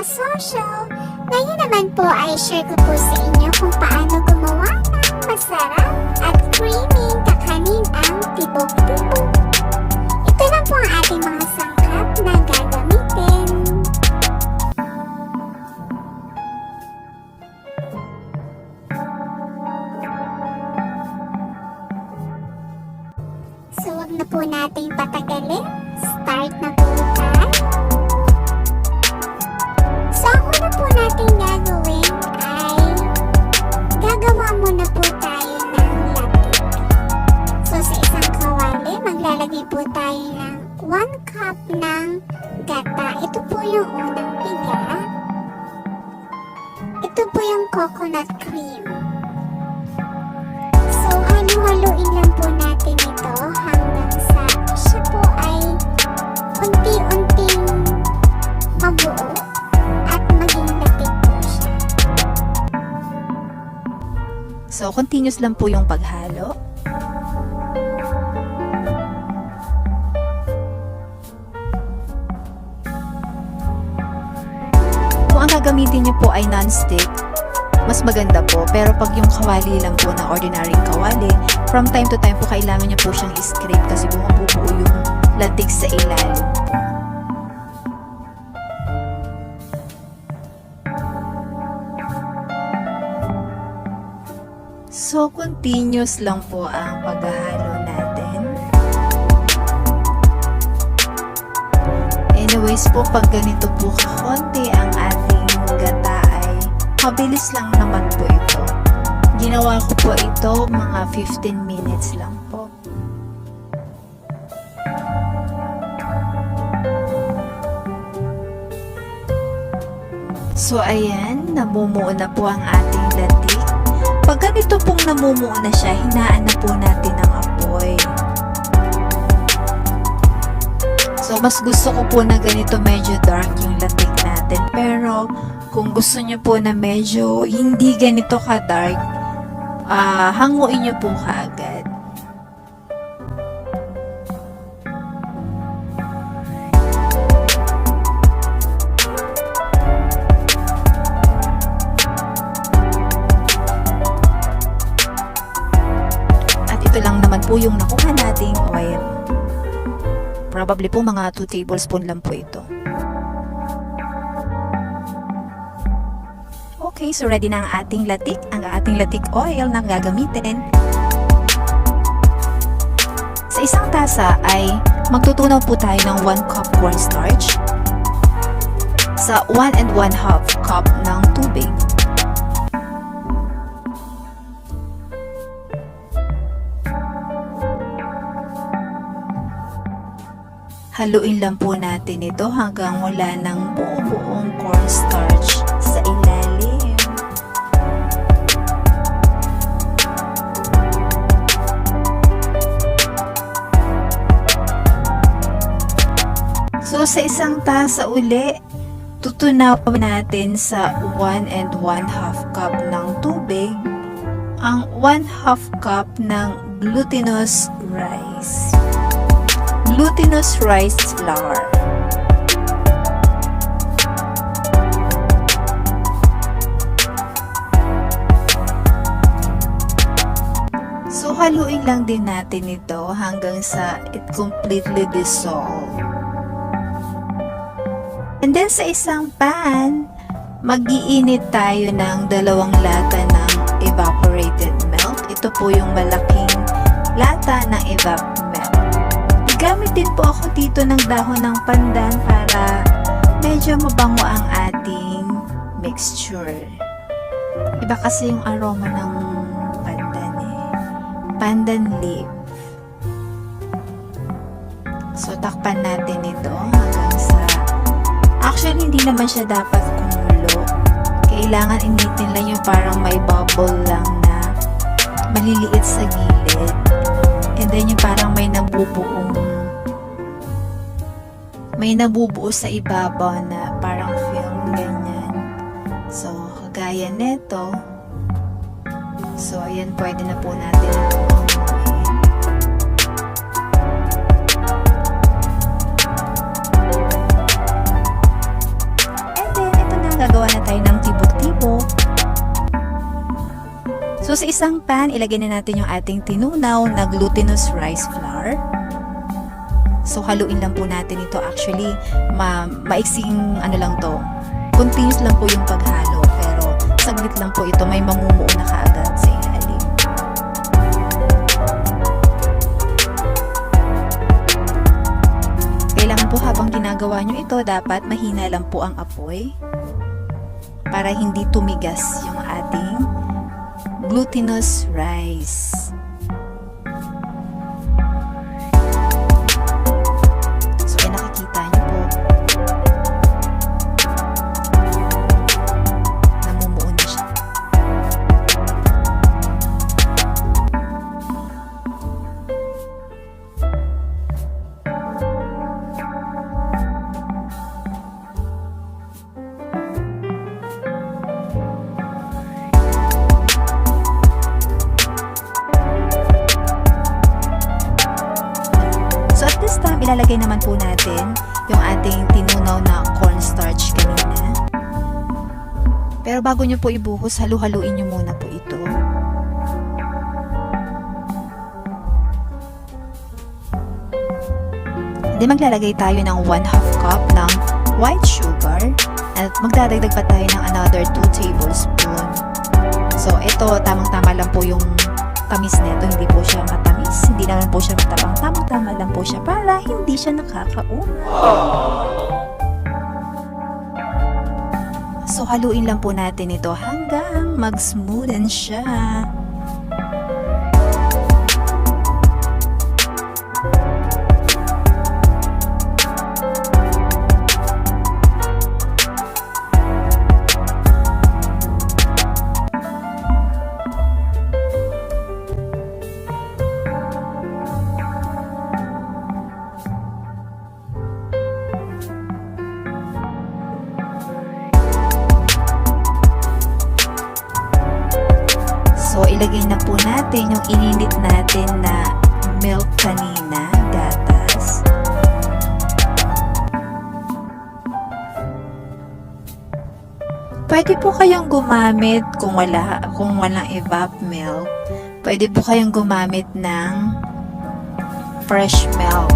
ka-social! Ngayon naman po ay share ko po sa inyo kung paano gumawa ng masarap at creamy kakanin ang tibok-tibok. Ito na po ang ating mga sangkap na gagamitin. So wag na po nating patagalin. Start na po tayo. So ang una po natin gagawin ay gagawa muna po tayo ng latik. So sa isang kawali, maglalagay po tayo ng 1 cup ng gata. Ito po yung unang piga. Ito po yung coconut cream. So halu-haluin lang po natin ito hanggang sa siya po ay unti-unting mabuo at maging latik po siya. So, continuous lang po yung paghalo. Kung ang gagamitin niyo po ay non-stick, mas maganda po. Pero pag yung kawali lang po na ordinary kawali, from time to time po kailangan niyo po siyang i-scrape kasi bumabubuo yung latik sa ilalim. So, continuous lang po ang paghahalo natin. Anyways po, pag ganito po kakonti ang ating gata ay mabilis lang naman po ito. Ginawa ko po ito mga 15 minutes lang po. So, ayan, namumuo na po ang ating latik. Pag ganito pong namumuo na siya, hinaan na po natin ang apoy. So, mas gusto ko po na ganito medyo dark yung latik natin. Pero, kung gusto nyo po na medyo hindi ganito ka-dark, hanguin nyo po kaagad. Ito lang naman po yung nakuha nating oil. Probably po mga 2 tablespoon lang po ito. Okay, so ready na ang ating latik. Ang ating latik oil na gagamitin. Sa isang tasa ay magtutunaw po tayo ng 1 cup cornstarch sa 1 1/2 cup ng tubig. Haluin lang po natin ito hanggang wala ng buong cornstarch sa ilalim. So sa isang tasa uli, tutunawin natin sa 1 1/2 cup ng tubig ang 1/2 cup ng glutinous rice. Glutinous rice flour. So, haluin lang din natin ito hanggang sa it completely dissolve. And then, sa isang pan, mag-iinit tayo ng 2 lata ng evaporated milk. Ito po yung malaking lata ng evap milk. Gamit din po ako dito ng dahon ng pandan para medyo mabango ang ating mixture. Iba kasi yung aroma ng pandan eh. Pandan leaf. So, takpan natin ito hanggang sa... Actually, hindi naman siya dapat kumulo. Kailangan initin lang yung parang may bubble lang na maliliit sa gilid. And then yung parang may nabubuo sa ibabaw na parang film ganyan. So, kagaya neto. So, ayan, pwede na po natin ito. And then, ito gagawa na tayo ng tibok-tibok. So sa isang pan, ilagay na natin yung ating tinunaw na glutinous rice flour. So haluin lang po natin ito. Actually, maiksing ano lang to. Continuous lang po yung paghalo. Pero saglit lang po ito. May mamumuo na kaagad sa ilalim. Kailangan po habang ginagawa nyo ito, dapat mahina lang po ang apoy para hindi tumigas yung ating glutinous rice. So, nakikita nyo po. Namumuo na siya. So at this time, ilalagay naman po natin yung ating tinunaw na cornstarch kanina. Pero bago nyo po ibuhos, halu-haluin nyo muna po ito. Then maglalagay tayo ng 1/2 cup ng white sugar at magdadagdag pa tayo ng another 2 tablespoon. So ito, tamang-tama lang po yung tamis nito, hindi po siya matamis, hindi naman po siya matabang, tamang-tama lang po siya para hindi siya nakakaumay. So haluin lang po natin ito hanggang mag-smoothen siya. So, ilagay na po natin yung ininit natin na milk kanina, gatas. Pwede po kayong gumamit kung walang evap milk. Pwede po kayong gumamit ng fresh milk.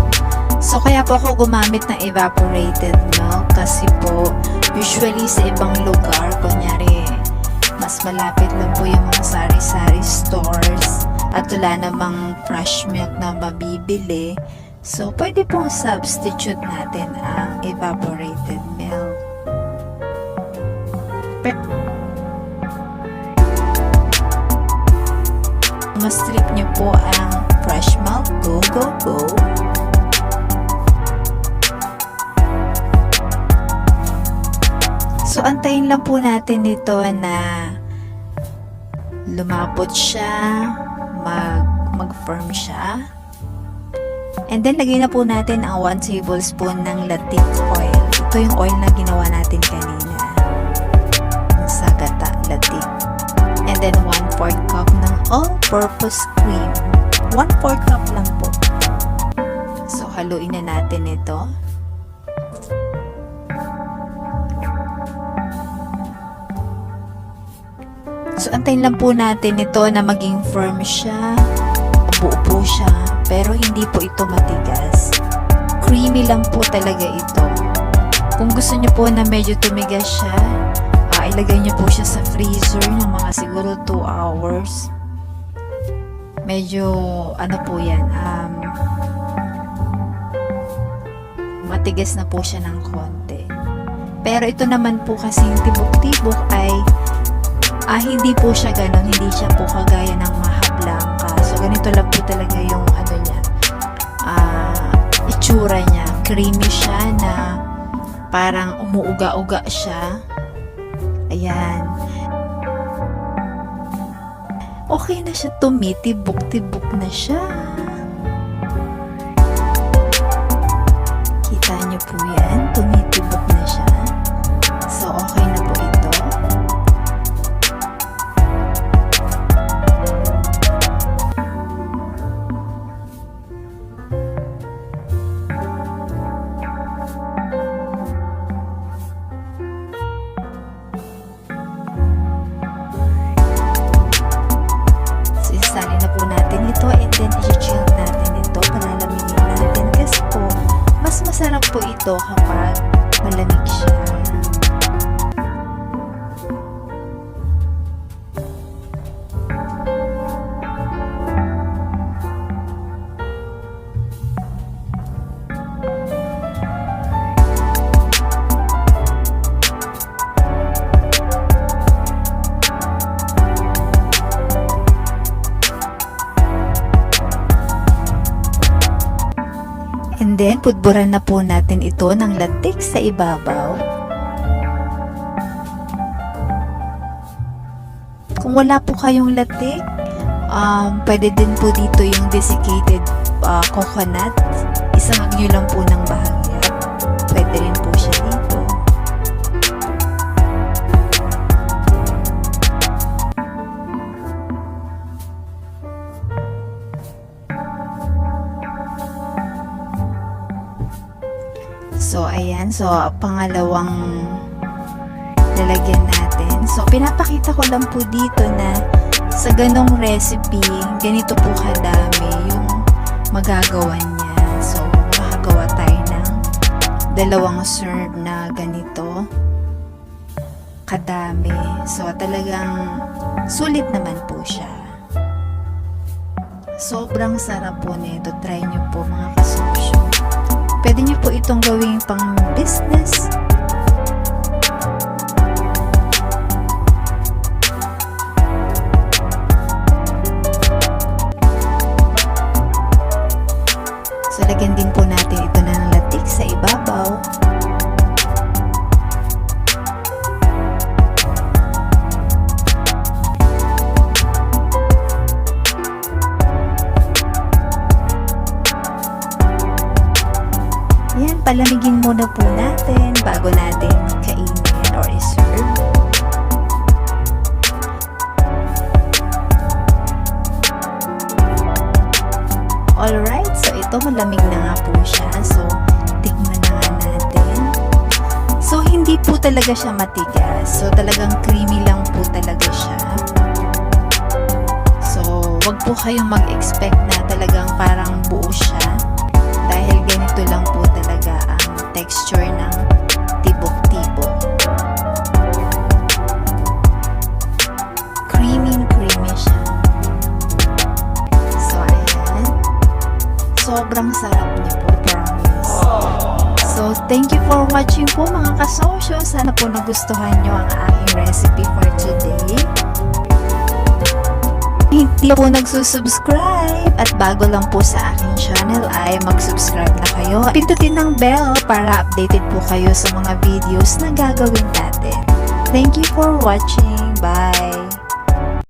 So, kaya po ako gumamit ng evaporated milk kasi po usually sa ibang lugar, kunyari mas malapit lang po yung mga sari-sari stores at wala namang fresh milk na mabibili. So, pwede pong substitute natin ang evaporated milk. Mas-strip nyo po ang fresh milk. Go, go, go! So, antayin lang po natin ito na lumapot siya, mag-firm siya. And then, lagay na po natin ang 1 tablespoon ng latik oil. Ito yung oil na ginawa natin kanina. Sa gata, latik. And then, 1/4 cup ng all-purpose cream. 1/4 cup lang po. So, haluin na natin ito. So, antayin lang po natin ito na maging firm siya. Buo po siya. Pero hindi po ito matigas. Creamy lang po talaga ito. Kung gusto nyo po na medyo tumigas siya, ilagay nyo po siya sa freezer ng mga siguro 2 hours. Medyo, ano po yan, matigas na po siya ng konti. Pero ito naman po kasing tibok-tibok ay hindi po siya ganon, hindi siya po kagaya ng mahablangka. So, ganito lang po talaga yung ano niya, itsura niya. Creamy siya na parang umuuga-uga siya. Ayan. Okay na siya, tumitibok-tibok na siya. Kita niyo po yan, tumitibok na siya. So, okay na po ito. then i-chill natin ito, palalamigin natin kasi po, mas masarap po ito kapag malamig siya. And then, pudburan na po natin ito ng latik sa ibabaw. Kung wala po kayong latik, pwede din po dito yung desiccated coconut. Isang nyo lang po ng bahagya. Pwede rin po siya dito. So, ayan. So, pangalawang lalagyan natin. So, pinapakita ko lang po dito na sa ganong recipe, ganito po kadami yung magagawa niya. So, makagawa tayo ng 2 serve na ganito kadami. So, talagang sulit naman po siya. Sobrang sarap po nito. Try nyo po mga kasosyo. Pwede nyo po itong gawing pang business. So, lagyan din po natin ito ng latik sa ibabaw. Yan, palamigin muna po natin bago natin kainin or i-serve. Alright, so ito malamig na nga po siya. So, tikman na nga natin. So, hindi po talaga siya matigas. So, talagang creamy lang po talaga siya. So, wag po kayong mag-expect na talagang parang buo siya. Dahil ganito lang po talaga ang texture ng tibok-tibok. Creamy siya. So, ayan. Sobrang sarap niya po, promise. So, thank you for watching po mga kasosyo. Sana po nagustuhan nyo ang aking recipe for today. Hindi po nagsusubscribe at bago lang po sa aking channel ay mag-subscribe na kayo. Pindutin ng bell para updated po kayo sa mga videos na gagawin natin. Thank you for watching. Bye!